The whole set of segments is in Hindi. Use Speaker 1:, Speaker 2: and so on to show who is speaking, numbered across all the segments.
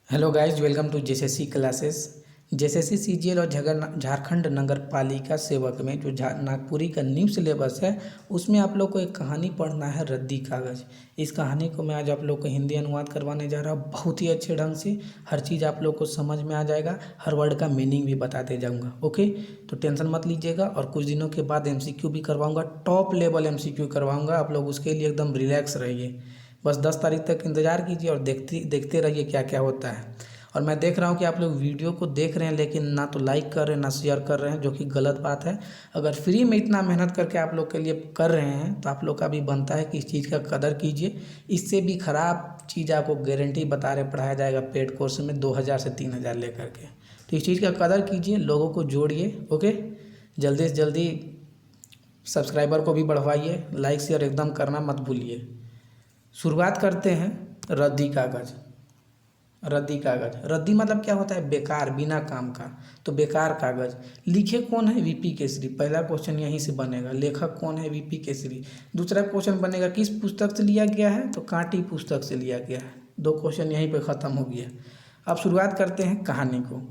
Speaker 1: Hello guys, welcome to JSSC classes. JSSC CGL और झारखंड नगर पालिका सेवक में जो नागपुरी का न्यू सिलेबस है उसमें आप लोग को एक कहानी पढ़ना है, रद्दी कागज़। इस कहानी को मैं आज आप लोग को हिंदी अनुवाद करवाने जा रहा हूँ बहुत ही अच्छे ढंग से। हर चीज़ आप लोग को समझ में आ जाएगा, हर वर्ड का मीनिंग भी बताते जाऊँगा। ओके, तो टेंशन मत लीजिएगा। और कुछ दिनों के बाद एमसीक्यू भी करवाऊँगा, टॉप लेवल एमसीक्यू करवाऊँगा। आप लोग उसके लिए एकदम रिलैक्स रहिए। बस 10 तारीख तक इंतज़ार कीजिए और देखते देखते रहिए क्या क्या होता है। और मैं देख रहा हूँ कि आप लोग वीडियो को देख रहे हैं लेकिन ना तो लाइक कर रहे हैं ना शेयर कर रहे हैं, जो कि गलत बात है। अगर फ्री में इतना मेहनत करके आप लोग के लिए कर रहे हैं तो आप लोग का भी बनता है कि इस चीज़ का कदर कीजिए। इससे भी ख़राब चीज़ आपको गारंटी बता रहे पढ़ाया जाएगा पेड कोर्स में 2000 से 3000 लेकर के। तो इस चीज़ का कदर कीजिए, लोगों को जोड़िए। ओके, जल्दी से जल्दी सब्सक्राइबर को भी बढ़वाइए, लाइक शेयर एकदम करना मत भूलिए। शुरुआत करते हैं। रद्दी कागज़। रद्दी कागज़, रद्दी मतलब क्या होता है? बेकार, बिना काम का। तो बेकार कागज़। लिखे कौन है? वीपी केसरी। पहला क्वेश्चन यहीं से बनेगा, लेखक कौन है? वीपी केसरी। दूसरा क्वेश्चन बनेगा किस पुस्तक से लिया गया है? तो कांटी पुस्तक से लिया गया है। दो क्वेश्चन यहीं पे ख़त्म हो गया। अब शुरुआत करते हैं कहानी को।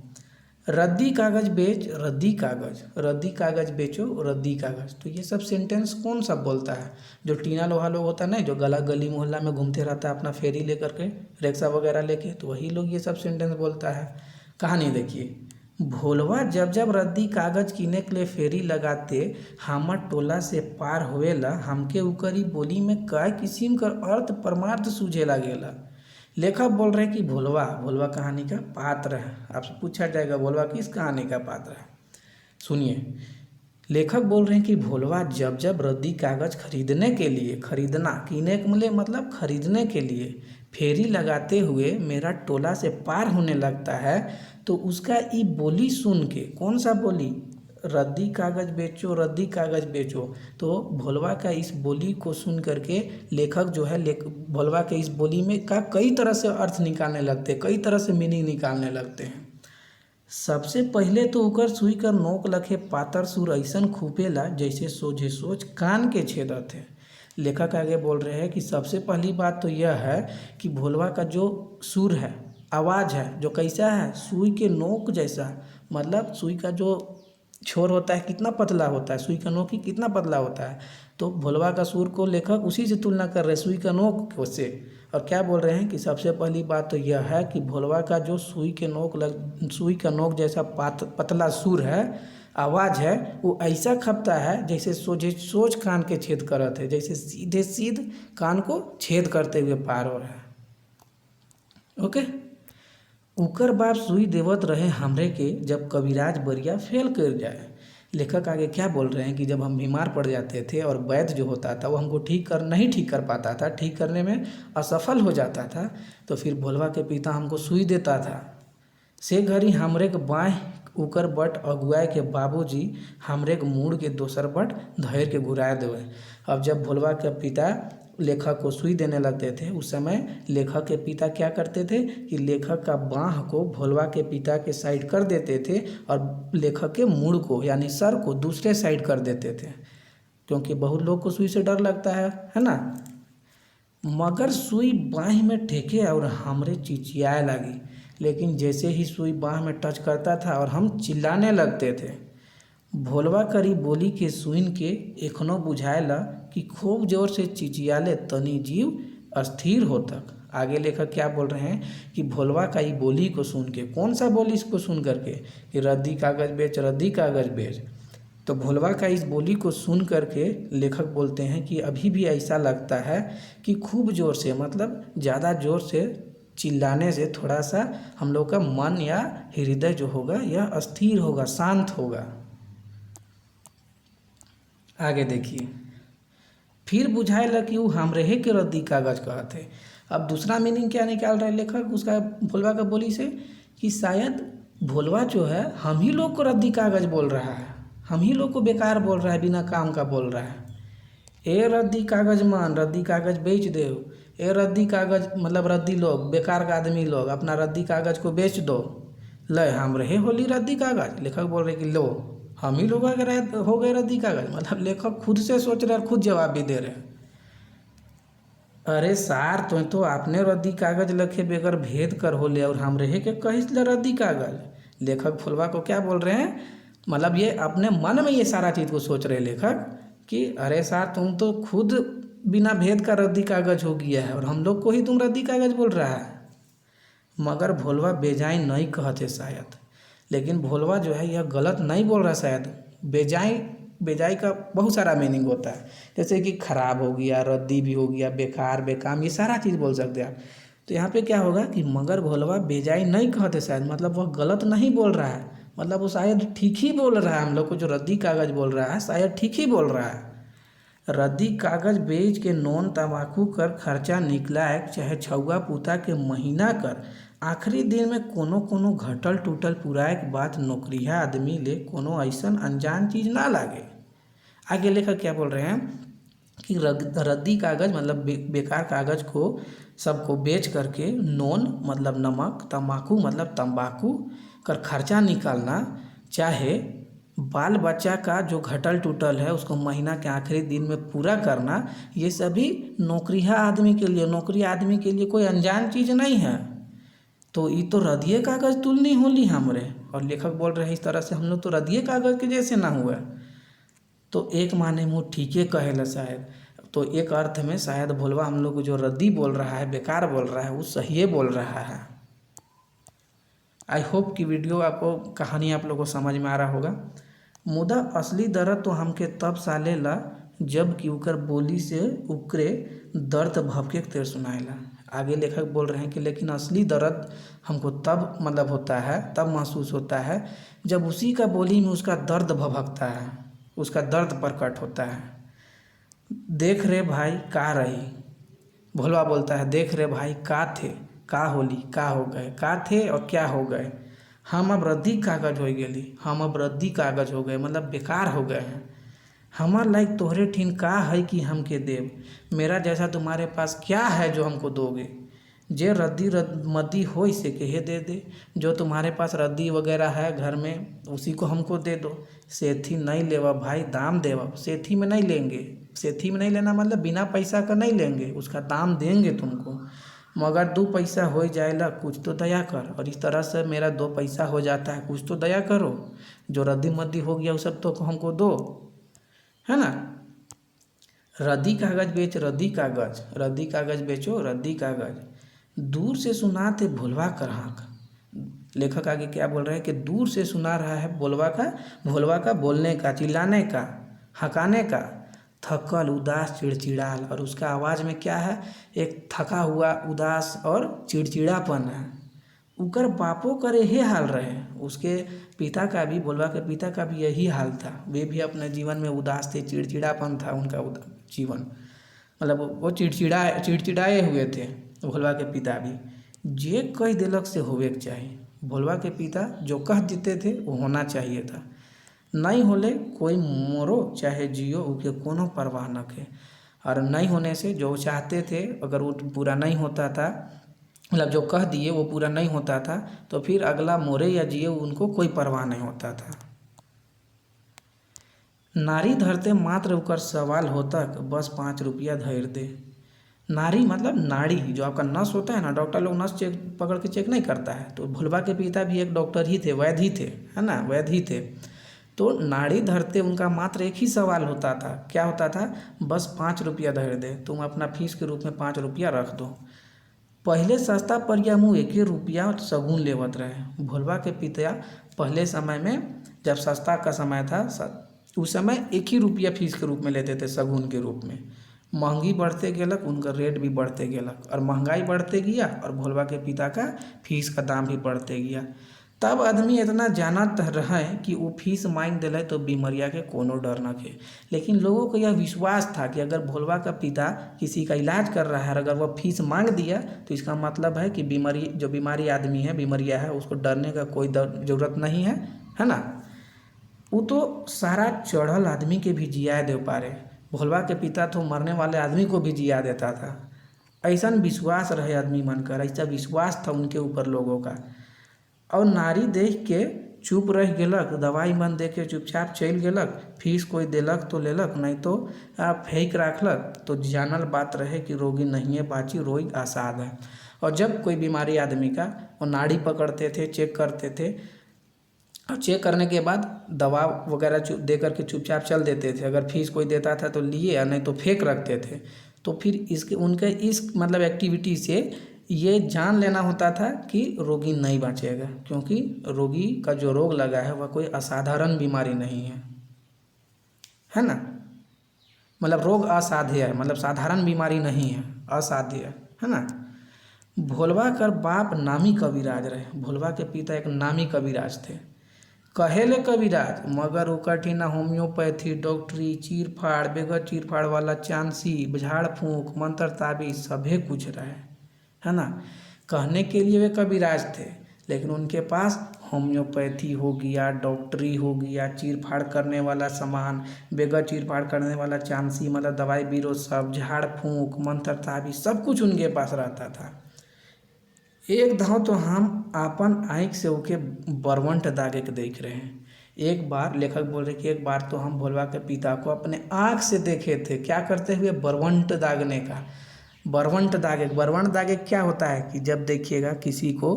Speaker 1: रद्दी कागज़ बेच, रद्दी कागज़, रद्दी कागज़ बेचो, रद्दी कागज़। तो ये सब सेंटेंस कौन सा बोलता है? जो टीना लोहा लोग होता है ना, जो गली मोहल्ला में घूमते रहता है अपना फेरी लेकर के, रिक्शा वगैरह लेके, तो वही लोग ये सब सेंटेंस बोलता है। कहानी देखिए। भोलवा जब जब रद्दी कागज़ किने के लिए फेरी लगाते, हमर टोला से पार होएला, हमके उकरी बोली में कई किस्म कर अर्थ परमार्थ सूझे लागेला। लेखक बोल रहे हैं कि भोलवा, भोलवा कहानी का पात्र है। आपसे पूछा जाएगा भोलवा किस कहानी का पात्र है? सुनिए, लेखक बोल रहे हैं कि भोलवा जब जब रद्दी कागज़ खरीदने के लिए, खरीदना, कीने के लिए मतलब खरीदने के लिए, फेरी लगाते हुए मेरा टोला से पार होने लगता है, तो उसका ई बोली सुन के, कौन सा बोली? रद्दी कागज़ बेचो, रद्दी कागज़ बेचो। तो भोलवा का इस बोली को सुन करके लेखक जो है भोलवा के इस बोली में का कई तरह से अर्थ निकालने लगते हैं, कई तरह से मीनिंग निकालने लगते हैं। सबसे पहले तो ओकर सुई कर नोक लखे पातर सुर ऐसन खूपेला जैसे सोझे सोच कान के छेदत है। लेखक आगे बोल रहे हैं कि सबसे पहली बात तो यह है कि भोलवा का जो सुर है, आवाज़ है, जो कैसा है? सुई के नोक जैसा। मतलब सुई का जो छोर होता है कितना पतला होता है, सुई का नोक ही कितना पतला होता है। तो भोलवा का सुर को लेखक उसी से तुलना कर रहे हैं, सुई का नोक से। और क्या बोल रहे हैं कि सबसे पहली बात तो यह है कि भोलवा का जो सुई का नोक जैसा पतला सुर है, आवाज़ है, वो ऐसा खपता है जैसे सोच कान के छेद करत है, जैसे सीधे सीध कान को छेद करते हुए पार हो रहा है। ओके। उकर बाप सुई देवत रहे हमरे के जब कविराज बरिया फेल कर जाए। लेखक आगे क्या बोल रहे हैं कि जब हम बीमार पड़ जाते थे और वैद्य जो होता था वो हमको नहीं ठीक कर पाता था, ठीक करने में असफल हो जाता था, तो फिर भोलवा के पिता हमको सुई देता था। से घड़ी हमरे के बाँह उकर बट अगुआए के बाबूजी हमरे के मुड़ के दोसर बट धैर के घुराए देवे। अब जब भोलवा के पिता लेखक को सुई देने लगते थे, उस समय लेखक के पिता क्या करते थे कि लेखक का बाँह को भोलवा के पिता के साइड कर देते थे और लेखक के मुड़ को यानी सर को दूसरे साइड कर देते थे, क्योंकि बहुत लोग को सुई से डर लगता है ना। मगर सुई बाँह में ठेके और हमरे चिचियाए लगी, लेकिन जैसे ही सुई बाँह में टच करता था और हम चिल्लाने लगते थे। भोलवा करी बोली के सुइन के एखनो बुझाएला कि खूब जोर से चिचियाले तनी जीव अस्थिर हो तक। आगे लेखक क्या बोल रहे हैं कि भोलवा का ये बोली को सुन के, कौन सा बोली इसको सुन करके कि रद्दी कागज़ बेच, रद्दी कागज़ बेच। तो भोलवा का इस बोली को सुन करके लेखक बोलते हैं कि अभी भी ऐसा लगता है कि खूब ज़ोर से, मतलब ज़्यादा ज़ोर से चिल्लाने से थोड़ा सा हम लोग का मन या हृदय जो होगा यह अस्थिर होगा, शांत होगा। आगे देखिए। फिर बुझाएला कि वो हमरे के रद्दी कागज़ कहते। अब दूसरा मीनिंग क्या निकाल रहा है लेखक उसका भोलवा का बोली से कि शायद भोलवा जो है हम ही लोग को रद्दी कागज़ बोल रहा है, हम ही लोग को बेकार बोल रहा है, बिना काम का बोल रहा है। ए रद्दी कागज़ मान, रद्दी कागज़ बेच दो। ए रद्दी कागज़ मतलब रद्दी लोग, बेकार का आदमी लोग, अपना रद्दी कागज़ को बेच दो। ले हम रहे होली रद्दी कागज़। लेखक बोल रहे कि लो हम ही लोग अगर हो गए रद्दी कागज़। मतलब लेखक खुद से सोच रहे और खुद जवाब भी दे रहे हैं। अरे सार तो आपने रद्दी कागज लखे बेगर भेद कर हो ले और हम रहे के कहिस ले रद्दी कागज। लेखक फुलवा को क्या बोल रहे हैं, मतलब ये अपने मन में ये सारा चीज़ को सोच रहे लेखक कि अरे सार तुम तो खुद बिना भेद का रद्दी कागज हो गया है और हम लोग को ही तुम रद्दी कागज बोल रहा है। मगर भोलवा बेजाय नहीं कहते शायद, लेकिन भोलवा जो है यह गलत नहीं बोल रहा शायद। बेजाय बेजाय का बहुत सारा मीनिंग होता है, जैसे कि खराब हो गया, रद्दी भी हो गया, बेकार, बेकाम, ये सारा चीज़ बोल सकते हैं आप। तो यहाँ पे क्या होगा कि मगर भोलवा बेजाय नहीं कहते शायद, मतलब वह गलत नहीं बोल रहा है, मतलब वो शायद ठीक ही बोल रहा है। हम लोग को जो रद्दी कागज बोल रहा है शायद ठीक ही बोल रहा है। रद्दी कागज बेच के नोन तंबाकू कर खर्चा निकलाए, चाहे छौआ पूता के महीना कर, आखिरी दिन में कोनो कोनो घटल टूटल पुराए के बाद नौकरिया आदमी ले कोनो ऐसन अनजान चीज ना लागे। आगे लेखक क्या बोल रहे हैं कि रद्दी कागज मतलब बेकार कागज को सबको बेच करके नोन मतलब नमक, तंबाकू मतलब तंबाकू कर खर्चा निकालना, चाहे बाल बच्चा का जो घटल टूटल है उसको महीना के आखिरी दिन में पूरा करना, ये सभी नौकरिया आदमी के लिए, नौकरी आदमी के लिए कोई अनजान चीज़ नहीं है। तो ये तो रद्दिए कागज तुलनी होली हमरे, और लेखक बोल रहे हैं इस तरह से हम लोग तो रद्दिए कागज के जैसे ना हुआ। तो एक माने मुँह ठीके कहेला शायद, तो एक अर्थ में शायद भोलवा हम लोग को जो रद्दी बोल रहा है, बेकार बोल रहा है, वो सही बोल रहा है। आई होप कि वीडियो आपको, कहानी आप लोगों को समझ में आ रहा होगा। मुदा असली दर्द तो हमके तब सालेला जब कि उकर बोली से उकरे दर्द भभके तेर सुनाएला। आगे लेखक बोल रहे हैं कि लेकिन असली दर्द हमको तब मतलब होता है, तब महसूस होता है जब उसी का बोली में उसका दर्द भभकता है, उसका दर्द प्रकट होता है। देख रे भाई का रही, भोलवा बोलता है देख रे भाई का थे, का होली, का हो गए, का थे और क्या हो गए। हम अब रद्दी कागज हो गेली, हम अब रद्दी कागज हो गए, मतलब बेकार हो गए हैं। हमार लायक तोहरे ठीन का है कि हमके देव, मेरा जैसा तुम्हारे पास क्या है जो हमको दोगे। जे रद्दी मद्दी हो इसे कहे दे दे, जो तुम्हारे पास रद्दी वगैरह है घर में उसी को हमको दे दो। सेठी नहीं लेवा भाई, दाम देवा, सेठी में नहीं लेंगे। सेठी में नहीं लेना मतलब बिना पैसा का नहीं लेंगे, उसका दाम देंगे तुमको, मगर 2 पैसा हो जाएगा कुछ तो दया कर। और इस तरह से मेरा 2 पैसा हो जाता है, कुछ तो दया करो। जो रद्दी मद्दी हो गया वो सब तो हमको दो, है ना। रद्दी कागज बेच रद्दी कागज, रद्दी कागज बेचो रद्दी कागज, दूर से सुना थे भोलवा कर हाँक। लेखक आगे क्या बोल रहे हैं कि दूर से सुना रहा है भोलवा का बोलने का, चिल्लाने का, हकाने का, थकल उदास चिड़चिड़ाल, और उसका आवाज़ में क्या है, एक थका हुआ उदास और चिड़चिड़ापन है। उकर बापो करे यही हाल रहे, उसके पिता का भी, भोलवा के पिता का भी यही हाल था। वे भी अपने जीवन में उदास थे, चिड़चिड़ापन था उनका जीवन, मतलब वो चिड़चिड़ाए हुए थे भोलवा के पिता भी। जे कह दिलक से होवे के चाहिए, भोलवा के पिता जो कह देते थे वो होना चाहिए था। नहीं होले कोई मोरो चाहे जियो उके कोनो परवाह न के, और नहीं होने से जो चाहते थे अगर वो पूरा नहीं होता था, मतलब जो कह दिए वो पूरा नहीं होता था, तो फिर अगला मोरे या जिए उनको कोई परवाह नहीं होता था। नारी धरते मात्र उकर सवाल होता बस 5 रुपया धर दे। नारी मतलब नाड़ी, जो आपका नस होता है ना, डॉक्टर लोग नस चेक पकड़ के चेक नहीं करता है, तो भोलवा के पिता भी एक डॉक्टर ही थे, वैद्य ही थे, है ना, वैद्य ही थे। तो नाड़ी धरते उनका मात्र एक ही सवाल होता था, क्या होता था, बस 5 रुपया धर दे, तुम अपना फीस के रूप में 5 रुपया रख दो। पहले सस्ता परिया मुँह 1 रुपया सगुन लेवत रहे। भोलवा के पिता पहले समय में जब सस्ता का समय था उस समय 1 ही रुपया फीस के रूप में लेते थे, सगुन के रूप में। महंगी बढ़ते गेलक, उनका रेट भी बढ़ते गेलक, और महंगाई बढ़ते गया और भोलवा के पिता का फीस का दाम भी बढ़ते गया। तब आदमी इतना जानत रहे कि वो फीस मांग दिले तो बीमारिया के कोनो डर न थे। लेकिन लोगों को यह विश्वास था कि अगर भोलवा का पिता किसी का इलाज कर रहा है, अगर वह फीस मांग दिया तो इसका मतलब है कि बीमारी आदमी है, बीमारिया है, उसको डरने का कोई ज़रूरत नहीं है ना। वो तो सारा चढ़ल आदमी के भी जिया दे पारे, भोलवा के पिता तो मरने वाले आदमी को भी जिया देता था। ऐसा विश्वास रहे आदमी मन कर, ऐसा विश्वास था उनके ऊपर लोगों का। और नारी देख के चुप रह गेलक, दवाई मन दे के चुपचाप चल गेलक, फीस कोई देलक तो लेलक, नहीं तो फेंक राखलक, तो जानल बात रहे कि रोगी नहीं है बाची, रोगी आसाद है। और जब कोई बीमारी आदमी का, वो नाड़ी पकड़ते थे, चेक करते थे, और चेक करने के बाद दवा वगैरह दे करके चुपचाप चल देते थे। अगर फीस कोई देता था तो लिए, या नहीं तो फेंक रखते थे। तो फिर इसके उनके इस मतलब एक्टिविटी से ये जान लेना होता था कि रोगी नहीं बचेगा, क्योंकि रोगी का जो रोग लगा है वह कोई असाधारण बीमारी नहीं है ना। मतलब रोग असाध्य है, मतलब साधारण बीमारी नहीं है, असाध्य है ना। भोलवा कर बाप नामी कविराज रहे। भोलवा के पिता एक नामी कविराज थे। कहेले कविराज मगर उकठी ना होम्योपैथी, डॉक्टरी, चीर फाड़, बेगर चीर फाड़ वाला चांसी, झाड़ फूंक, मंत्र ताबीज सभे कुछ रहे, है ना। कहने के लिए वे कविराज थे, लेकिन उनके पास होम्योपैथी हो गया, डॉक्टरी हो गया, चीर फाड़ करने वाला सामान, बेगर चीर फाड़ करने वाला चांसी मतलब दवाई बीरो सब, झाड़ फूंक, मंत्र ताबीज सब कुछ उनके पास रहता था। एक धाव तो हम आपन आँख से ओके बरवंट दागे के देख रहे हैं। एक बार लेखक बोल रहे कि एक बार तो हम भोलवा के पिता को अपने आँख से देखे थे, क्या करते हुए, बरवंट दागने का। बरवंट दागे क्या होता है कि जब देखिएगा किसी को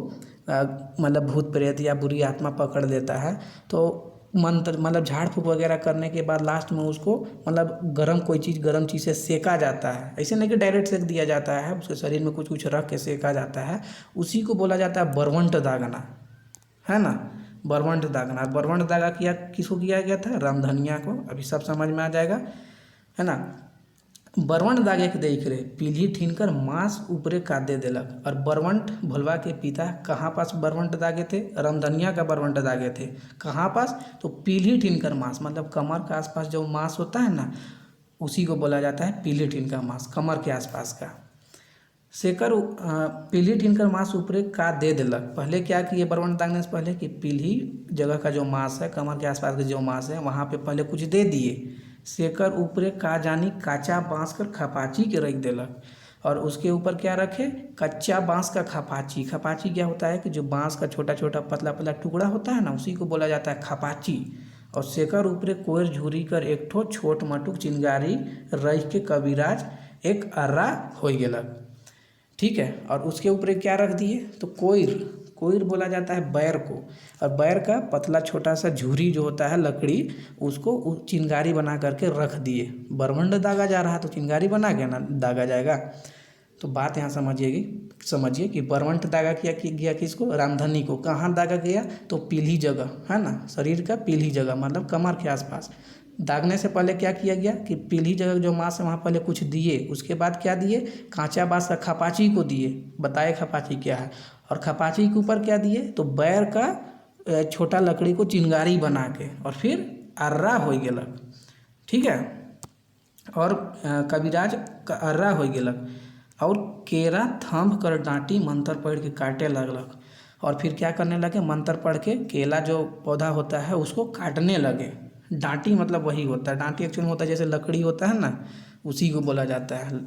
Speaker 1: मतलब भूत प्रेत या बुरी आत्मा पकड़ लेता है, तो मंत्र मतलब झाड़ फूँक वगैरह करने के बाद लास्ट में उसको मतलब कोई चीज़ गर्म चीज़ से सेका जाता है। ऐसे नहीं कि डायरेक्ट सेक दिया जाता है, उसके शरीर में कुछ कुछ रख के सेका जाता है, उसी को बोला जाता है बरवंट दागना, है ना। बरवंट दागा किया किसको किया गया था, रामधनिया को। अभी सब समझ में आ जाएगा, है ना। बरवंट दागे के देख रहे, पीली ठीनकर मांस ऊपरे कादे देलक। और बरवंट भोलवा के पिता कहाँ पास बरवंट दागे थे, रामधनिया का बरवंट दागे थे। कहाँ पास, तो पीली ठीनकर मांस मतलब कमर के आसपास जो मांस होता है ना, उसी को बोला जाता है पीली ठीनकर मांस, कमर के आसपास का। सेकर पीली ठीनकर मांस ऊपरे का दे देलक। पहले क्या किए बरवंट दागने से पहले कि पीली जगह का जो मांस है, कमर के आसपास के जो मांस है, वहाँ पे पहले कुछ दे दिए। सेकर ऊपरे का जानी काचा बाँस कर खपाची के रख देलक। और उसके ऊपर क्या रखे, कच्चा बाँस का खपाची। खपाची क्या होता है कि जो बाँस का छोटा छोटा पतला पतला टुकड़ा होता है ना, उसी को बोला जाता है खपाची। और सेकर ऊपरे कोयर झुरी कर एक ठो छोट मटुक चिंगारी रख के कविराज एक अर्रा हो गेलक। ठीक है। और उसके ऊपर क्या रख दिए, तो कोयर बोला जाता है बैर को। और बैर का पतला छोटा सा झुरी जो होता है लकड़ी, उसको चिंगारी बना करके रख दिए। बरवंट दागा जा रहा है तो चिंगारी बना के ना दागा जाएगा। तो बात यहाँ समझिए कि बरवंट दागा किया गया किसको, रामधनी को। कहाँ दागा गया, तो पीली जगह, है ना, शरीर का पीली जगह मतलब कमर के आसपास। दागने से पहले क्या किया गया कि पीली जगह जो मांस है वहाँ पहले कुछ दिए, उसके बाद क्या दिए, कांचा बाँस का खपाची को दिए। बताए खपाची क्या है। और खपाची के ऊपर क्या दिए, तो बैर का छोटा लकड़ी को चिंगारी बना के, और फिर अर्रा हो गेलक। ठीक है। और कविराज का अर्रा हो गेलक। और केरा थंभ कर डांटी मंत्र पढ़ के काटे लगलक। और फिर क्या करने लगे, मंत्र पढ़ के केला जो पौधा होता है उसको काटने लगे। डांटी मतलब वही होता है, डांटी एक्चुअली होता है जैसे लकड़ी होता है ना, उसी को बोला जाता है।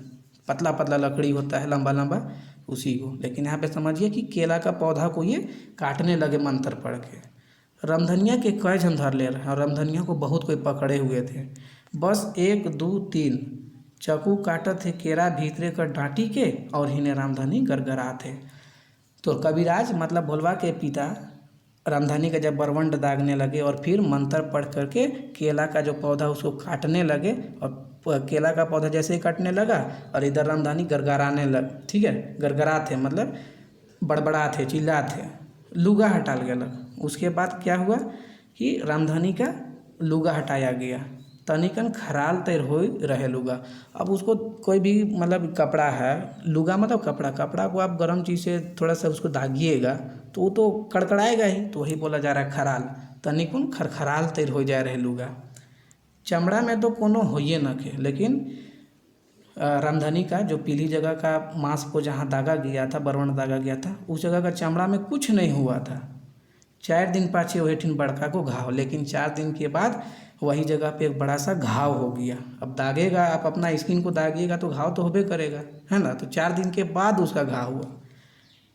Speaker 1: पतला पतला लकड़ी होता है, लंबा लंबा, उसी को। लेकिन यहाँ पे समझिए कि केला का पौधा को ये काटने लगे मंत्र पढ़ के। रामधनिया के कई जन धर ले रहे हैं, और रामधनिया को बहुत कोई पकड़े हुए थे। बस 1 2 3 चाकू काटत थे केरा भीतरे कर डांटी के, और हिने रामधनी गरगरा थे। तो कविराज मतलब भोलवा के पिता रामधनी का जब बरवंट दागने लगे, और फिर मंत्र पढ़ करके केला का जो पौधा उसको काटने लगे, और केला का पौधा जैसे ही काटने लगा, और इधर रामधनी गरगराने लग, ठीक है, गरगरा थे मतलब बड़बड़ा थे, चिल्ला थे, लुगा हटा गलक। उसके बाद क्या हुआ कि रामधनी का लुगा हटाया गया, तनिकन खराल तैर हो रहे लुगा। अब उसको कोई भी मतलब कपड़ा है, लुगा मतलब कपड़ा को आप गर्म चीज़ से थोड़ा सा उसको दागिएगा तो वो तो कड़कड़ाएगा ही, तो वही बोला जा रहा है खराल। तनिकुन खरखराल तैर हो जाए रहे लुगा। चमड़ा में तो कोनो होइए न के, लेकिन रामधनी का जो पीली जगह का मांस को जहाँ दागा गया था, बरवंट दागा गया था, उस जगह का चमड़ा में कुछ नहीं हुआ था। 4 दिन पाछे वही ठिन बड़का को घाव, लेकिन 4 दिन के बाद वही जगह पे एक बड़ा सा घाव हो गया। अब दागेगा, आप अपना स्किन को दागिएगा तो घाव तो होबे करेगा, है ना। तो 4 दिन के बाद उसका घाव हुआ।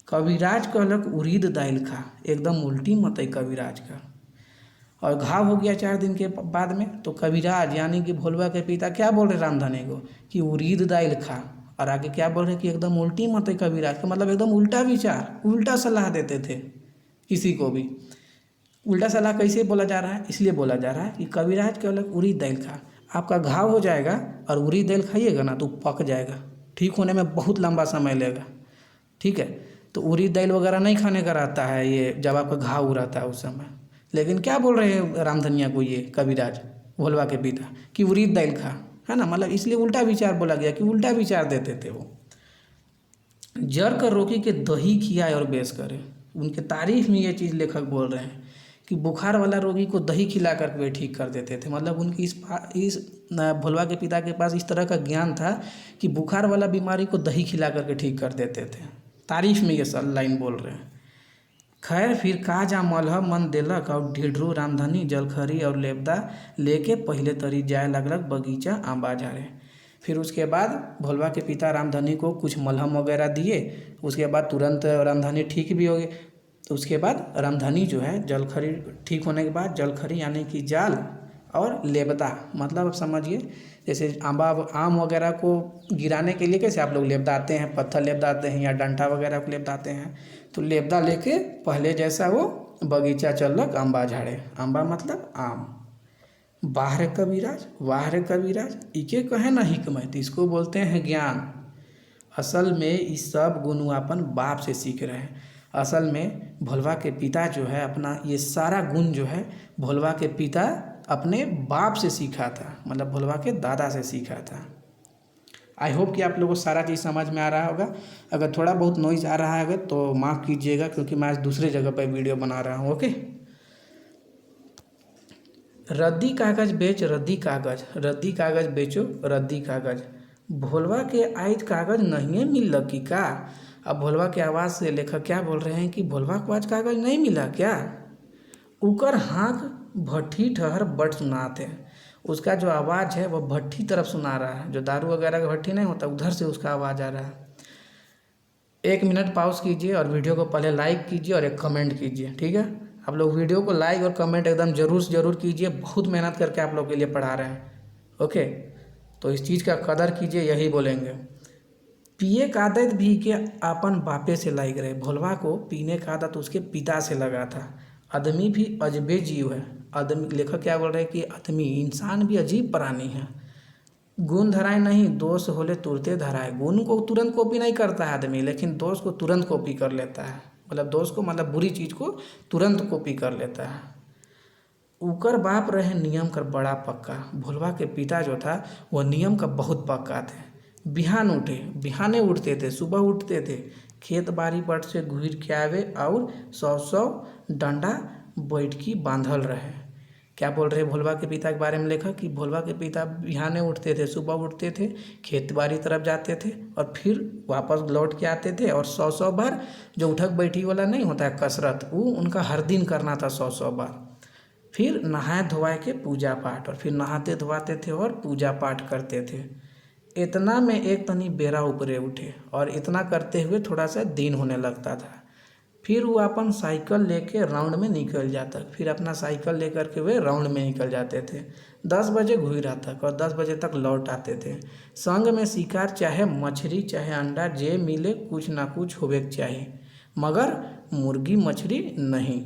Speaker 1: कविराज कहलक उरीद दाइल खा, एकदम उल्टी मत है कविराज का। और घाव हो गया 4 दिन के बाद में, तो कविराज यानी कि भोलवा के पिता क्या बोल रहे रामधनी को कि उरीद दाइल खा, और आगे क्या बोल रहे कि एकदम उल्टी मत है कविराज का मतलब एकदम उल्टा विचार, उल्टा सलाह देते थे किसी को भी। उल्टा सलाह कैसे बोला जा रहा है, इसलिए बोला जा रहा है कि कविराज के अलग उरीद दाइल खा, आपका घाव हो जाएगा और उरीद दाइल खाइएगा ना तो पक जाएगा, ठीक होने में बहुत लंबा समय लेगा, ठीक है। तो उरीद दाइल वगैरह नहीं खाने का रहता है ये जब आपका घाव हो रहता है उस समय। लेकिन क्या बोल रहे हैं रामधनिया को ये कविराज भोलवा के पिता कि उरीद दाइल खा, है ना, मतलब इसलिए उल्टा विचार बोला गया कि उल्टा विचार देते थे वो। जर कर रोकी के दही खियाए और बेस करे, उनके तारीफ में ये चीज़ लेखक बोल रहे हैं कि बुखार वाला रोगी को दही खिला कर वे ठीक कर देते थे। मतलब उनकी इस भोलवा के पिता के पास इस तरह का ज्ञान था कि बुखार वाला बीमारी को दही खिला करके ठीक कर देते थे। तारीफ में ये सब लाइन बोल रहे हैं। खैर फिर का जा मलह मन देलक और ढिढरू रामधनी जलखरी और लेबदा लेके पहले तरी जाए लगलक बगीचा आंबा झाड़े। फिर उसके बाद भोलवा के पिता रामधनी को कुछ मलहम वगैरह दिए, उसके बाद तुरंत रामधनी ठीक भी हो गए। तो उसके बाद रामधनी जो है जलखरी ठीक होने के बाद जलखरी यानी कि जाल और लेबदा, मतलब आप समझिए जैसे आम वगैरह को गिराने के लिए कैसे आप लोग लेबदाते हैं, पत्थर लेबदाते हैं या डंठा वगैरह को लेबदाते हैं, तो लेबदा लेके पहले जैसा वो बगीचा चलक आंबा झाड़े। आंबा मतलब आम। बाहर कविराज वाहरे कविराज इके कहे ना हिकमत, इसको बोलते हैं ज्ञान। असल में इस सब गुण वो अपन बाप से सीख रहे हैं। असल में भोलवा के पिता जो है अपना ये सारा गुण जो है भोलवा के पिता अपने बाप से सीखा था, मतलब भोलवा के दादा से सीखा था। आई होप कि आप लोगों को सारा चीज़ समझ में आ रहा होगा। अगर थोड़ा बहुत नॉइज़ आ रहा है तो माफ़ कीजिएगा, क्योंकि मैं आज दूसरे जगह पर वीडियो बना रहा हूँ। ओके। रद्दी कागज बेच रद्दी कागज, रद्दी कागज बेचो रद्दी कागज। भोलवा के आइज कागज नहीं मिल की का। अब भोलवा के आवाज़ से लेखक क्या बोल रहे हैं कि भोलवा को आज कागज नहीं मिला क्या। उकर हाँक भट्ठी ठहर बट सुनाते हैं। उसका जो आवाज़ है वह भट्ठी तरफ सुना रहा है, जो दारू वगैरह का भट्ठी नहीं होता उधर से उसका आवाज़ आ रहा है। 1 मिनट पॉज कीजिए और वीडियो को पहले लाइक कीजिए और एक कमेंट कीजिए, ठीक है। आप लोग वीडियो को लाइक और कमेंट एकदम ज़रूर से ज़रूर कीजिए, बहुत मेहनत करके आप लोग के लिए पढ़ा रहे हैं। ओके, तो इस चीज़ का कदर कीजिए, यही बोलेंगे। पिए का आदत भी के अपन बापे से लाइक रहे। भोलवा को पीने का आदत उसके पिता से लगा था। आदमी भी अजबे जीव है। आदमी, लेखक क्या बोल रहे हैं कि आदमी इंसान भी अजीब प्राणी है। गुण धराए नहीं दोष होले तुरते धराए। गुण को तुरंत कॉपी नहीं करता है आदमी, लेकिन दोष को तुरंत कॉपी कर लेता है। मतलब दोष को, मतलब बुरी चीज़ को तुरंत कॉपी कर लेता है। उकर बाप रहे नियम कर बड़ा पक्का। भोलवा के पिता जो था वह नियम का बहुत पक्का थे। बिहान उठे, बिहाने उठते थे, सुबह उठते थे, खेत बाड़ी पर से घूर के आवे और 100 डंडा बैठकी बांधल रहे। क्या बोल रहे भोलवा के पिता के बारे में लेखक कि भोलवा के पिता बिहाने उठते थे, सुबह उठते थे, खेत बाड़ी तरफ जाते थे और फिर वापस लौट के आते थे। और 100 बार जो उठक बैठी वाला नहीं होता है कसरत, वो उनका हर दिन करना था 100 बार। फिर नहाए धोवाए के पूजा पाठ, और फिर नहाते धोवाते थे और पूजा पाठ करते थे। इतना में एक तनी बेरा ऊपरे उठे और इतना करते हुए थोड़ा सा दिन होने लगता था। फिर वो अपन साइकिल लेके राउंड में निकल जाता, फिर अपना साइकिल लेकर के वे राउंड में निकल जाते थे। 10 बजे घूरा तक और 10 बजे तक लौट आते थे। संग में शिकार चाहे मछली चाहे अंडा जे मिले कुछ ना कुछ होवे चाहिए, मगर मुर्गी मछली नहीं।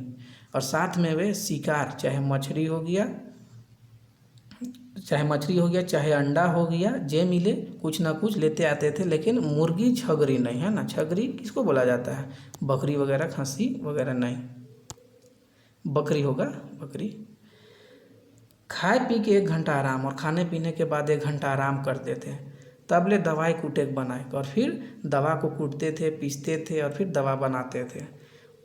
Speaker 1: और साथ में वे शिकार चाहे मछली हो गया चाहे अंडा हो गया, जे मिले कुछ ना कुछ लेते आते थे। लेकिन मुर्गी छगरी नहीं, है ना। छगरी किसको बोला जाता है, बकरी वगैरह खस्सी वगैरह नहीं, बकरी होगा बकरी। खाए पी के 1 घंटा आराम और खाने पीने के बाद 1 घंटा आराम करते थे। तब ले दवाई कूटे बनाए और फिर दवा को कूटते थे, पीसते थे और फिर दवा बनाते थे।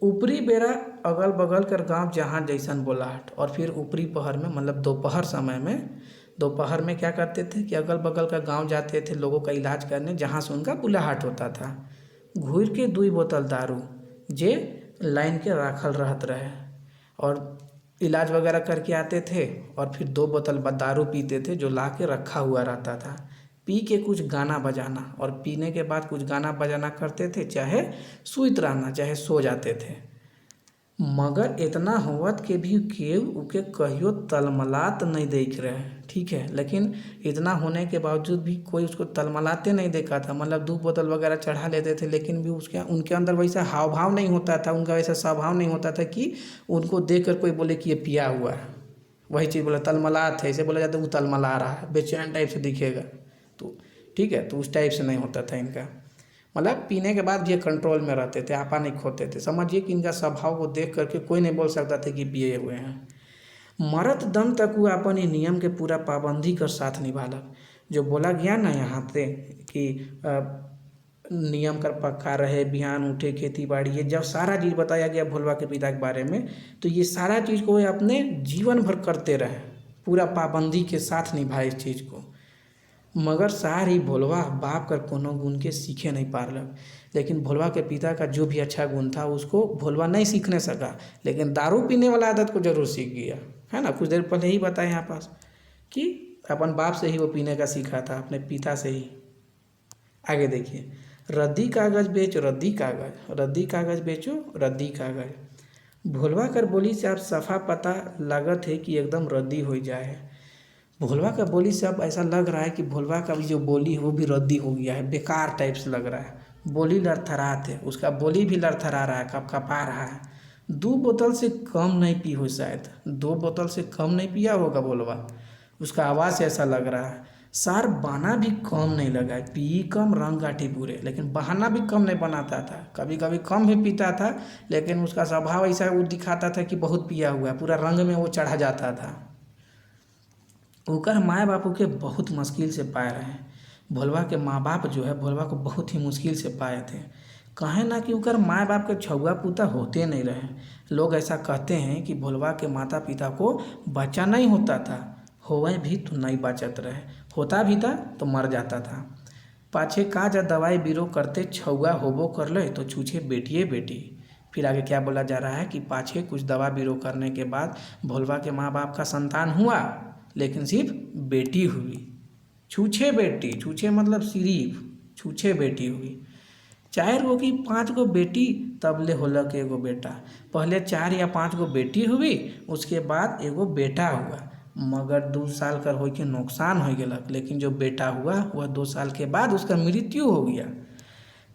Speaker 1: ऊपरी बेरा अगल बगल कर गांव जहाँ जैसन बोलाहट। और फिर ऊपरी पहर में, मतलब दोपहर समय में, दोपहर में क्या करते थे कि अगल बगल का गांव जाते थे लोगों का इलाज करने, जहाँ से उनका बुलाहट होता था। घूर के 2 बोतल दारू जे लाइन के राखल रहत रहे और इलाज वगैरह करके आते थे और फिर 2 बोतल दारू पीते थे जो ला के रखा हुआ रहता था। पी के कुछ गाना बजाना और पीने के बाद कुछ गाना बजाना करते थे, चाहे सूत रहना चाहे सो जाते थे। मगर इतना होवत के भी केहू उके कहियो तलमलात नहीं देख रहे हैं, ठीक है। लेकिन इतना होने के बावजूद भी कोई उसको तलमलाते नहीं देखा था, मतलब दूध बोतल वगैरह चढ़ा लेते थे, लेकिन भी उसके उनके अंदर वैसा हाव भाव नहीं होता था, उनका वैसा स्वभाव नहीं होता था कि उनको देख कर कोई बोले कि ये पिया हुआ है। वही चीज़ बोला तलमलात है, इसे बोला जाता है वो तलमला रहा है, बेचैन टाइप से दिखेगा। तो ठीक है, तो उस टाइप से नहीं होता था इनका, मतलब पीने के बाद भी ये कंट्रोल में रहते थे, आपा नहीं खोते थे। समझिए कि इनका स्वभाव को देख करके कोई नहीं बोल सकता था कि पिए हुए हैं। मरत दम तक वो अपन ये नियम के पूरा पाबंदी कर साथ निभालक। जो बोला गया ना यहाँ पे कि नियम कर पक्का रहे, बिहान उठे, खेती बाड़ी, ये जब सारा चीज़ बताया गया भोलवा के पिता के बारे में, तो ये सारा चीज़ को ये अपने जीवन भर करते रहे, पूरा पाबंदी के साथ निभाए इस चीज़ को। मगर सारी भोलवा बाप कर कोनो गुण के सीखे नहीं पारलक। लेकिन भोलवा के पिता का जो भी अच्छा गुण था उसको भोलवा नहीं सीखने सका, लेकिन दारू पीने वाला आदत को जरूर सीख गया, है ना। कुछ देर पहले ही बताया यहाँ पास कि अपन बाप से ही वो पीने का सीखा था, अपने पिता से ही। आगे देखिए, रद्दी कागज बेचो रद्दी कागज, रद्दी कागज बेचो रद्दी कागज। भोलवा कर बोली से आप सफ़ा पता लागत है कि एकदम रद्दी हो जाए। भोलवा का बोली से अब ऐसा लग रहा है कि भोलवा का भी जो बोली है वो भी रद्दी हो गया है, बेकार टाइप से लग रहा है। बोली लड़थड़ात है, उसका बोली भी लड़थड़ा रहा है, कपकपा रहा है। 2 बोतल से कम नहीं पी हो, शायद 2 बोतल से कम नहीं पिया होगा भोलवा, उसका आवाज़ से ऐसा लग रहा है। सार बहाना भी कम नहीं लगा है, पी कम रंग गाठी पूरे, लेकिन बहाना भी कम नहीं बनाता था। कभी कभी कम भी पीता था, लेकिन उसका स्वभाव ऐसा वो दिखाता था कि बहुत पिया हुआ है, पूरा रंग में वो चढ़ा जाता था। ओकर माए बापू के बहुत मुश्किल से पाए रहे हैं। भोलवा के माँ बाप जो है भोलवा को बहुत ही मुश्किल से पाए थे। कहे ना कि ओकर माए बाप के छुआ पुता होते नहीं रहे। लोग ऐसा कहते हैं कि भोलवा के माता पिता को बच्चा नहीं होता था, होवे भी तो नहीं बचत रहे, होता भी था तो मर जाता था। पाछे का जा दवाई बीरो करते छुआ होबो कर ले तो छूछे बेटिए बेटी। फिर आगे क्या बोला जा रहा है कि पाछे कुछ दवा बीरो करने के बाद भोलवा के माँ बाप का संतान हुआ, लेकिन सिर्फ बेटी हुई। छूछे बेटी, छूछे मतलब सिर्फ छूछे बेटी हुई। 4 गो की 5 गो बेटी तब ले होलक एगो बेटा। पहले 4 या 5 गो बेटी हुई, उसके बाद एगो बेटा हुआ। मगर 2 साल कर हो के नुकसान हो गलक, लेकिन जो बेटा हुआ वह 2 साल के बाद उसका मृत्यु हो गया।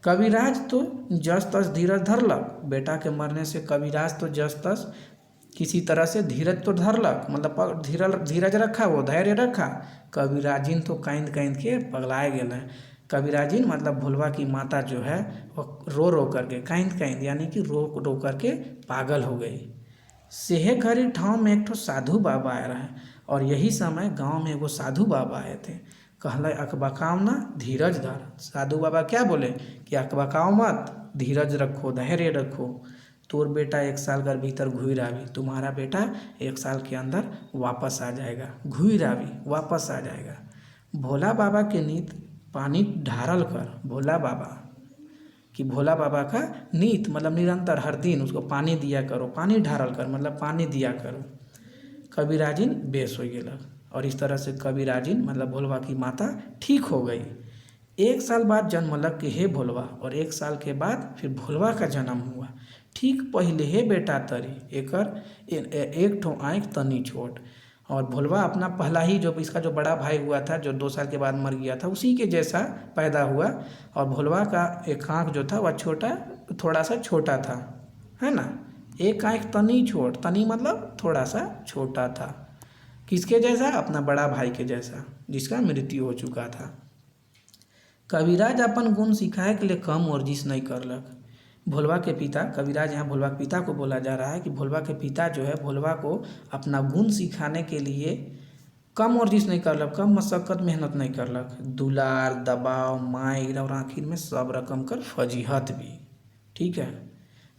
Speaker 1: कविराज तो जस तस धीरज धरलक। बेटा के मरने से कविराज तो जस तस किसी तरह से धीरज तो धरलक, मतलब धीरज रखा, वो धैर्य रखा। कविराजिन तो कांद कांद के पगलाए गेल हैं। कविराजिन मतलब भोलवा की माता जो है वो रो रो करके कांद कांद यानी कि रो रो करके पागल हो गई। सेहे घरी ठाव में एक ठो साधु बाबा आए रहे, और यही समय गांव में एगो साधु बाबा आए थे। कहले अकबकाओ ना, धीरज धर। साधु बाबा क्या बोले कि अकबकाओ मत, धीरज रखो, धैर्य रखो। तोर बेटा 1 साल कर भीतर घुर आवी, तुम्हारा बेटा 1 साल के अंदर वापस आ जाएगा, घुर आवी वापस आ जाएगा। भोला बाबा के नीत पानी ढारल कर, भोला बाबा कि भोला बाबा का नीत मतलब निरंतर हर दिन उसको पानी दिया करो, पानी ढारल कर मतलब पानी दिया करो। कविराजिन बेस हो गेलक, और इस तरह से कविराजिन मतलब भोलवा की माता ठीक हो गई। 1 साल बाद जन्मलक के हे भोलवा, और 1 साल के बाद फिर भोलवा का जन्म हुआ। ठीक पहले हे बेटा तरी एकर एक ठो आँख तनी छोट। और भोलवा अपना पहला ही जो इसका जो बड़ा भाई हुआ था जो 2 साल के बाद मर गया था उसी के जैसा पैदा हुआ, और भोलवा का एक आँख जो था वह छोटा, थोड़ा सा छोटा था, है ना। एक आँख तनी छोट, तनी मतलब थोड़ा सा छोटा था। किसके जैसा? अपना बड़ा भाई के जैसा, जिसका मृत्यु हो चुका था। कविराज अपन गुण सिखाए के लिए कम वर्जिश नहीं करलक। भोलवा के पिता, कविराज यहाँ भोलवा के पिता को बोला जा रहा है कि भोलवा के पिता जो है भोलवा को अपना गुण सिखाने के लिए कम वर्जिश नहीं करलक, कम मशक्क़त मेहनत नहीं करलक। दुलार, दबाव, मायर और आखिर में सब रकम कर फजीहत भी, ठीक है।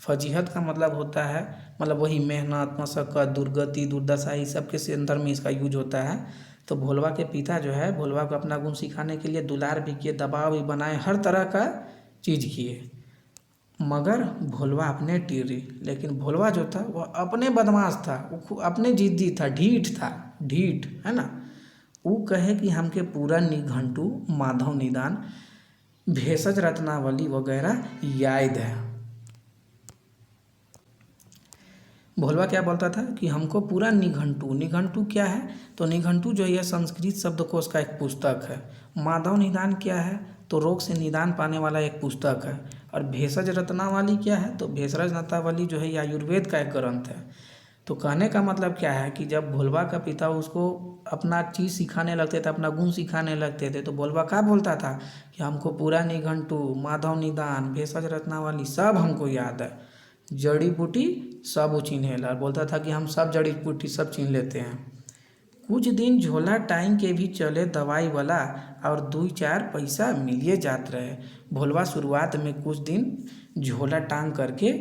Speaker 1: फजीहत का मतलब होता है मतलब वही मेहनत, मशक्क़त, दुर्गति, दुर्दशा, इस सब के अंदर में इसका यूज होता है। तो भोलवा के पिता जो है भोलवा को अपना गुण सिखाने के लिए दुलार भी किए, दबाव भी बनाए, हर तरह का चीज़ किए। मगर भोलवा अपने टिर्री, लेकिन भोलवा जो था वह अपने बदमाश था, वो अपने जिद्दी था, ढीठ, है ना। वो कहे कि हमके पूरा निघंटू, माधव निदान, भेषज रत्नावली वगैरह याद है। भोलवा क्या बोलता था कि हमको पूरा निघंटू, निघंटू क्या है, तो निघंटू जो है संस्कृत शब्दकोश का एक पुस्तक है। माधव निदान क्या है, तो रोग से निदान पाने वाला एक पुस्तक है। और भेषज रत्नावली क्या है, तो भेषज रत्नावली जो है ये आयुर्वेद का एक ग्रंथ है। तो कहने का मतलब क्या है कि जब भोलवा का पिता उसको अपना चीज़ सिखाने लगते थे, अपना गुण सिखाने लगते थे, तो भोलवा क्या बोलता था कि हमको पूरा निघंटू, माधव निदान, भेषज रत्नावली सब हमको याद है, जड़ी बूटी सब वो चिन्हेला। बोलता था कि हम सब जड़ी बूटी सब चिन्ह लेते हैं। कुछ दिन झोला टाइम के भी चले दवाई वाला, और 2-4 पैसा मिलिए जात रहे। भोलवा शुरुआत में कुछ दिन झोला टांग करके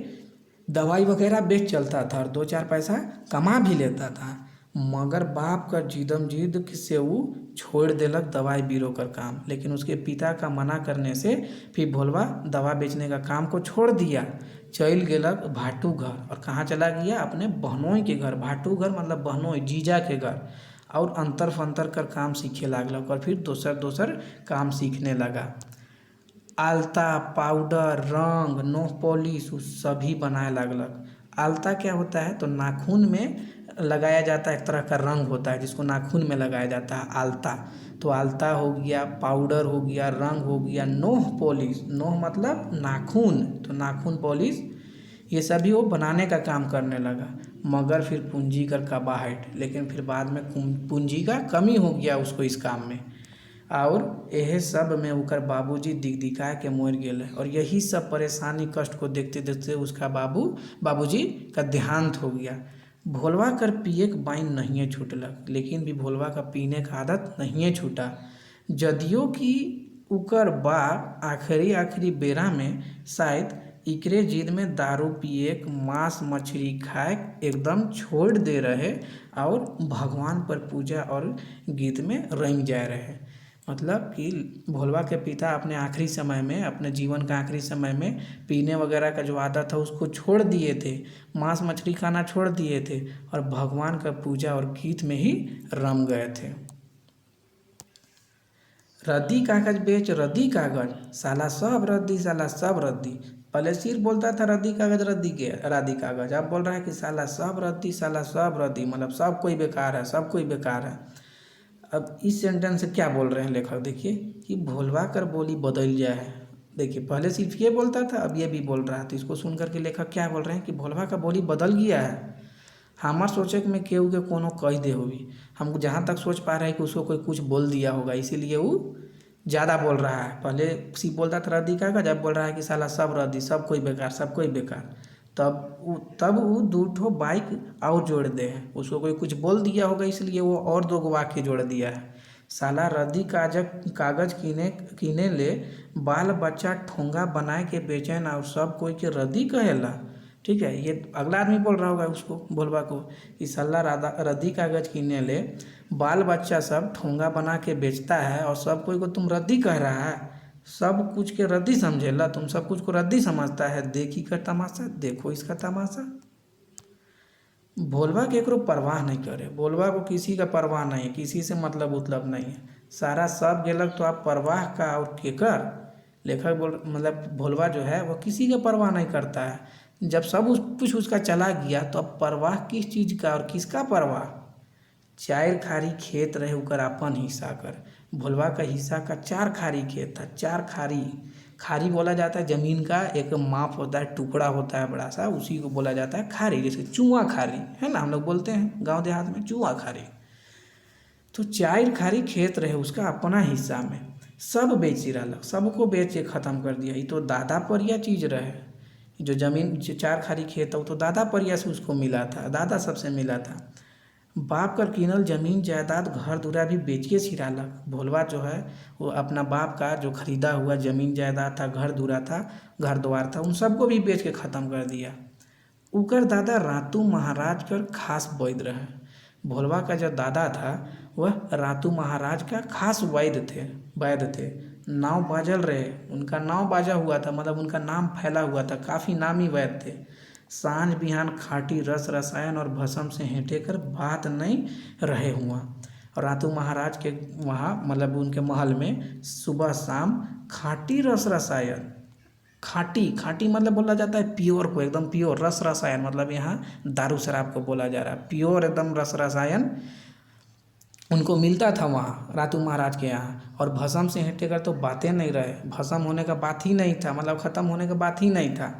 Speaker 1: दवाई वगैरह बेच चलता था और 2-4 पैसा कमा भी लेता था। मगर बाप का जिदम जिद से वो छोड़ देलक दवाई बीरो कर काम। लेकिन उसके पिता का मना करने से फिर भोलवा दवा बेचने का काम को छोड़ दिया, चल गेलक भाटू घर। और कहाँ चला गया, अपने बहनोई के घर। भाटू घर मतलब बहनोई, जीजा के घर। और अंतर फंतर कर काम सीखे लागलक और फिर दोसर दोसर काम सीखने लगा। आलता, पाउडर, रंग, नोह पॉलिश वो सभी बनाए लागलक। आलता क्या होता है, तो नाखून में लगाया जाता है, एक तरह का रंग होता है जिसको नाखून में लगाया जाता है, आलता। तो आलता हो गया, पाउडर हो गया, रंग हो गया। नोह पॉलिश, नोह मतलब नाखून, तो नाखून पॉलिश ये सभी वो बनाने का काम करने लगा। मगर फिर पूंजी का कबाहट, लेकिन फिर बाद में पूंजी का कमी हो गया उसको इस काम में। और यह सब में ओकर बाबूजी दिखदिखा के मर गेल। और यही सब परेशानी कष्ट को देखते देखते उसका बाबूजी का देहांत हो गया। भोलवा कर पिए के बाइन नहीं छूटलक, लेकिन भी भोलवा का पीने का आदत नहीं छूटा। जदियो कि उकर बा आखिरी बेरा में शायद इकरे जिद में दारू पिए, मांस मछली खाए एकदम छोड़ दे रहे और भगवान पर पूजा और गीत में रंग जाए रहे। मतलब कि भोलवा के पिता अपने आखिरी समय में, अपने जीवन का आखिरी समय में पीने वगैरह का जो आदत था उसको छोड़ दिए थे, मांस मछली खाना छोड़ दिए थे और भगवान का पूजा और गीत में ही रम गए थे। रद्दी कागज बेच रद्दी कागज, साला सब रद्दी, साला सब रद्दी। पहले सिर बोलता था रद्दी कागज रद्दी कागज, अब बोल रहा है कि साला सब रद्दी, साला सब रद्दी, मतलब सब कोई बेकार है, सब कोई बेकार है। अब इस सेंटेंस से क्या बोल रहे हैं लेखक, देखिए कि भोलवा कर बोली बदल जाए है। देखिए पहले सिर्फ ये बोलता था, अब ये भी बोल रहा है। तो इसको सुन करके लेखक क्या बोल रहे हैं कि भोलवा का बोली बदल गया है। हमार सोचे में केहू के कोनो कह दे होगी, हमको जहाँ तक सोच पा रहे हैं कि उसको कोई कुछ बोल दिया होगा, इसीलिए वो ज़्यादा बोल रहा है। पहले सिर्फ बोलता था रद्दी कागज, अब बोल रहा है कि साला सब रद्दी, सब कोई बेकार, सब कोई बेकार। तब वो 2 बाइक और जोड़ दे हैं, उसको कोई कुछ बोल दिया होगा इसलिए वो और 2 वाक्य जोड़ दिया है। साला रद्दी कागज किने ले बाल बच्चा ठोंगा बनाए के बेचैन और सब कोई के रद्दी कहेला। ठीक है, ये अगला आदमी बोल रहा होगा उसको, भोलवा को, कि साला रद्दी कागज किने ले बाल बच्चा सब ठोंगा बना के बेचता है और सब कोई को तुम रद्दी कह रहा है, सब कुछ के रद्दी समझेला, तुम सब कुछ को रद्दी समझता है। देखी कर तमाशा, देखो इसका तमाशा। भोलवा केकरो परवाह नहीं करे, भोलवा को किसी का परवाह नहीं है, किसी से मतलब नहीं है। सारा सब गेलक तो आप परवाह का और केकर। लेखक मतलब भोलवा जो है वो किसी का परवाह नहीं करता है। जब सब कुछ उसका चला गया तो अब परवाह किस चीज़ का और किसका परवाह। 4 खारी खेत रहे उकर अपन हिस्सा कर। भोलवा का हिस्सा का 4 खारी खेत था। 4 खारी, खारी बोला जाता है ज़मीन का एक माप होता है, टुकड़ा होता है बड़ा सा, उसी को बोला जाता है खारी। जैसे चुआ खारी है ना, हम लोग बोलते हैं गांव देहात में चुआ खारी। तो 4 खारी खेत रहे उसका अपना हिस्सा में, सब बेच रहा, सबको बेच के ख़त्म कर दिया। ये तो दादा परिया चीज़ रहे, जो ज़मीन जो 4 खारी खेत था वो तो दादा परिया से उसको मिला था, दादा सबसे मिला था। बाप कर किनल जमीन जायदाद घर दुरा भी बेच के छिरालक। भोलवा जो है वो अपना बाप का जो खरीदा हुआ ज़मीन जायदाद था, घर दुरा था, घर द्वार था, उन सबको भी बेच के ख़त्म कर दिया। उकर दादा रातू महाराज कर खास वैद्य रहे। भोलवा का जो दादा था वह रातू महाराज का खास वैद्य थे। नाव बाजल रहे, उनका नाव बाजा हुआ था, मतलब उनका नाम फैला हुआ था, काफ़ी नामी वैद्य थे। सांझ बिहान खाटी रस रसायन और भस्म से हेंटे कर बात नहीं रहे हुआ। और रातू महाराज के वहाँ मतलब उनके महल में सुबह शाम खाटी रस रसायन खाटी खाटी मतलब बोला जाता है प्योर को, एकदम प्योर रस रसायन, मतलब यहाँ दारू शराब को बोला जा रहा है प्योर एकदम रस रसायन उनको मिलता था वहाँ रातू महाराज के यहाँ। और भस्म से हटेकर तो बातें नहीं रहे, भस्म होने का बात ही नहीं था, मतलब ख़त्म होने का बात ही नहीं था।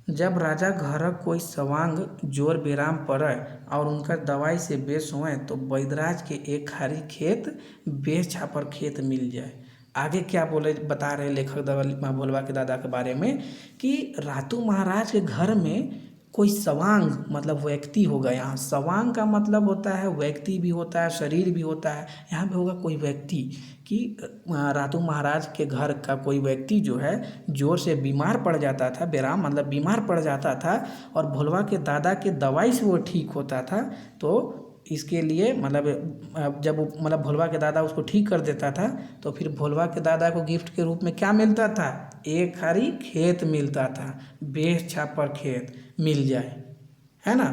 Speaker 1: जब राजा घर कोई सवांग जोर बेराम पड़े और उनका दवाई से बेस होए तो बैदराज के एक खारी खेत बेच छापर खेत मिल जाए। आगे क्या बोले बता रहे लेखक भोलवा के दादा के बारे में कि रातू महाराज के घर में कोई सवांग मतलब व्यक्ति होगा। यहाँ सवांग का मतलब होता है व्यक्ति भी होता है, शरीर भी होता है। यहाँ पे होगा कोई व्यक्ति कि रातू महाराज के घर का कोई व्यक्ति जो है जोर से बीमार पड़ जाता था, बेराम मतलब बीमार पड़ जाता था और भोलवा के दादा के दवाई से वो ठीक होता था। तो इसके लिए मतलब जब मतलब भोलवा के दादा उसको ठीक कर देता था तो फिर भोलवा के दादा को गिफ्ट के रूप में क्या मिलता था, एक खारी खेत मिलता था, बेच छापर खेत मिल जाए, है ना।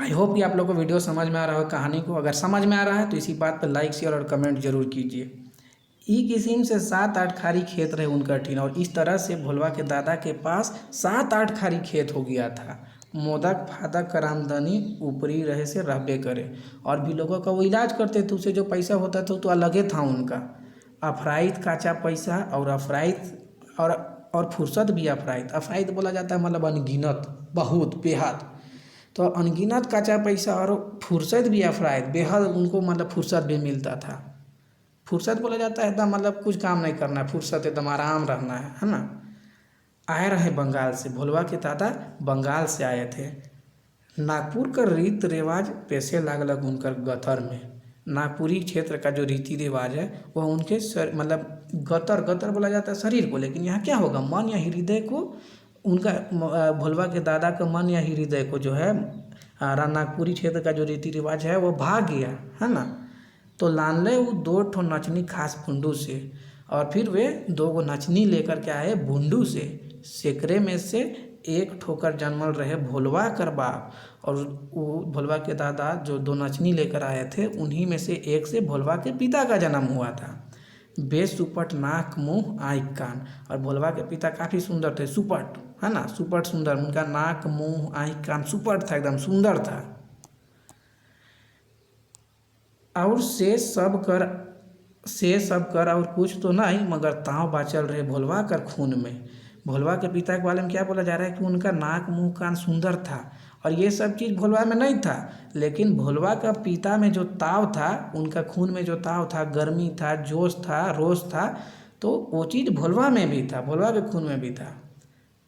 Speaker 1: आई होप कि आप लोग को वीडियो समझ में आ रहा हो, कहानी को अगर समझ में आ रहा है तो इसी बात पर लाइक शेयर और कमेंट जरूर कीजिए। ई किस्म से 7-8 खारी खेत रहे उनका टीन और इस तरह से भोलवा के दादा के पास 7-8 खारी खेत हो गया था। मोदक फादक कर आमदनी ऊपरी रहे से रहबे करे और भी लोगों का वो इलाज करते थे, उससे जो पैसा होता था तो अलगे था उनका। अफराइत काचा पैसा और अफराइत और फुर्सत भी अफराइत, अफराइत बोला जाता है मतलब अनगिनत, बहुत बेहद। तो अनगिनत काचा पैसा और फुर्सत भी अफराइत बेहद उनको मतलब फुर्सत भी मिलता था। फुर्सत बोला जाता है एकदम मतलब कुछ काम नहीं करना है, फुर्सत एकदम आराम रहना है ना। आए रहे बंगाल से, भोलवा के दादा बंगाल से आए थे। नागपुर का रीत रिवाज पैसे लागलक उनकर गतर में। नागपुरी क्षेत्र का जो रीति रिवाज है वह उनके मतलब गतर बोला जाता है शरीर को, लेकिन यहाँ क्या होगा मन या हृदय को, उनका भोलवा के दादा का मन या हृदय को जो है नागपुरी क्षेत्र का जो रीति रिवाज है वो भाग गया, है ना। तो लान ले वो 2 ठो नचनी खास भुंडू से और फिर वे 2 गो नचनी लेकर के आए भुंडू से। सेकरे में से एक ठोकर जन्मल रहे भोलवा कर बाप और वो भोलवा के दादा जो 2 नचनी लेकर आए थे उन्हीं में से एक से भोलवा के पिता का जन्म हुआ था। बेसुपट नाक मुँह आँख कान, और भोलवा के पिता काफ़ी सुंदर थे, सुपट, है ना, सुपट सुंदर, उनका नाक मुँह आँख कान सुपट था, एकदम सुंदर था। और से सब कर और कुछ तो नहीं मगर ताव बाचल रहे भोलवा कर खून में। भोलवा के पिता के बारे में क्या बोला जा रहा है कि उनका नाक मुंह कान सुंदर था और ये सब चीज़ भोलवा में नहीं था, लेकिन भोलवा का पिता में जो ताव था, उनका खून में जो ताव था, गर्मी था, जोश था, रोष था, तो वो चीज़ भोलवा में भी था, भोलवा के खून में भी था,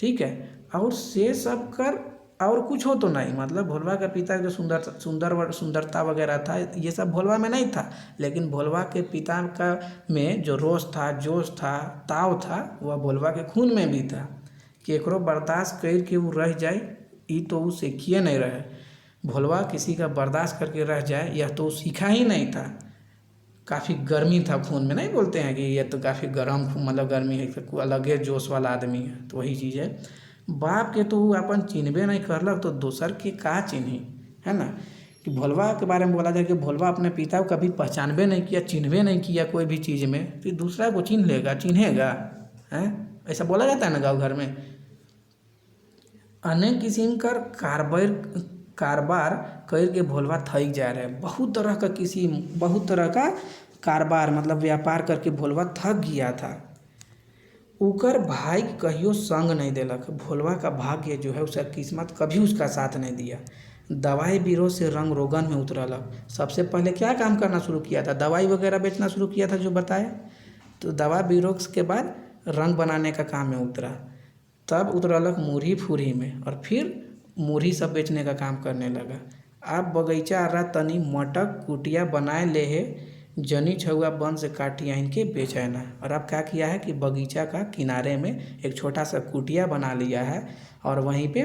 Speaker 1: ठीक है। और से सब कर और कुछ हो तो नहीं, मतलब भोलवा का पिता जो सुंदरता वगैरह था ये सब भोलवा में नहीं था, लेकिन भोलवा के पिता का में जो रोष था, जोश था, ताव था, वह भोलवा के खून में भी था। केकरो बर्दाश्त कर के वो रह जाए ये तो वो सीखिए नहीं रहे। भोलवा किसी का बर्दाश्त करके रह जाए यह तो सीखा ही नहीं था। काफ़ी गर्मी था खून में, नहीं बोलते हैं कि ये तो काफ़ी गर्म मतलब गर्मी है, तो अलगे जोश वाला आदमी है, तो वही चीज़ है। बाप के तो अपन चिन्हबे नहीं करलक तो दोसर के का चिन्ही, है ना। कि भोलवा के बारे में बोला जाए कि भोलवा अपने पिता को कभी पहचानबे नहीं किया, चिन्हबे नहीं किया कोई भी चीज़ में, फिर दूसरा को चिन्ह लेगा, चिन्हेगा, हैं, ऐसा बोला जाता है ना गाँव घर में। अनेक किस्म कर कारबार करके भोलवा थक जा रहे, बहुत तरह का कारोबार मतलब व्यापार करके भोलवा थक गया था। उकर भाई कहियो संग नहीं देलक, भोलवा का भाग्य जो है उसका किस्मत कभी उसका साथ नहीं दिया। दवाई बीरो से रंग रोगन में उतरलक। सबसे पहले क्या काम करना शुरू किया था, दवाई वगैरह बेचना शुरू किया था जो बताया, तो दवा बीरो के बाद रंग बनाने का काम में उतरा, तब उतरलक मुरही फुरही में और फिर मुरही सब बेचने का काम करने लगा। अब बगीचा आरा तनी मटक कुटिया बनाए ले है, जनी छुआ बन से काटिया इनके बेचैना। और अब क्या किया है कि बगीचा का किनारे में एक छोटा सा कुटिया बना लिया है और वहीं पे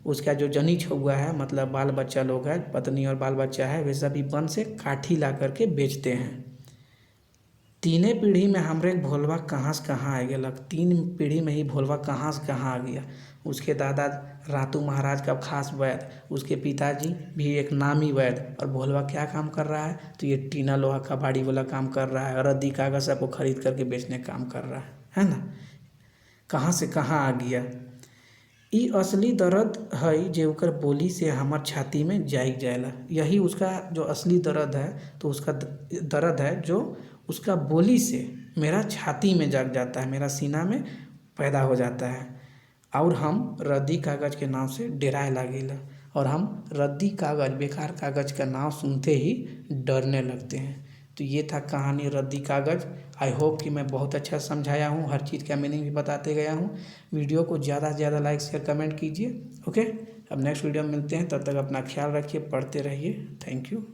Speaker 1: उसका जो जनी छुआ है मतलब बाल बच्चा लोग है, पत्नी और बाल बच्चा है, वे सभी बन से काठी ला करके बेचते हैं। तीने पीढ़ी में हमरे भोलवा कहाँ से कहाँ आ गया, 3 पीढ़ी में ही भोलवा कहाँ से कहाँ आ गया। उसके दादा रातू महाराज का खास वैद्य, उसके पिताजी भी एक नामी वैद्य, और भोलवा क्या काम कर रहा है तो ये टीना लोहा कबाड़ी वाला काम कर रहा है, रद्दी कागज सबको खरीद करके बेचने का काम कर रहा है। है ना, कहाँ से कहाँ आ गया। ई असली दर्द है जे ओकर बोली से हमर छाती में जाग जाएला। यही उसका जो असली दर्द है, तो उसका दर्द है जो उसका बोली से मेरा छाती में जाग जाता है, मेरा सीना में पैदा हो जाता है। और हम रद्दी कागज़ के नाम से डेराए लागेला, और हम रद्दी कागज़, बेकार कागज़ का नाम सुनते ही डरने लगते हैं। तो ये था कहानी रद्दी कागज़। आई होप कि मैं बहुत अच्छा समझाया हूँ, हर चीज़ का मीनिंग भी बताते गया हूँ। वीडियो को ज़्यादा से ज़्यादा लाइक शेयर कमेंट कीजिए। ओके, अब नेक्स्ट वीडियो में मिलते हैं, तब तक अपना ख्याल रखिए, पढ़ते रहिए। Thank you.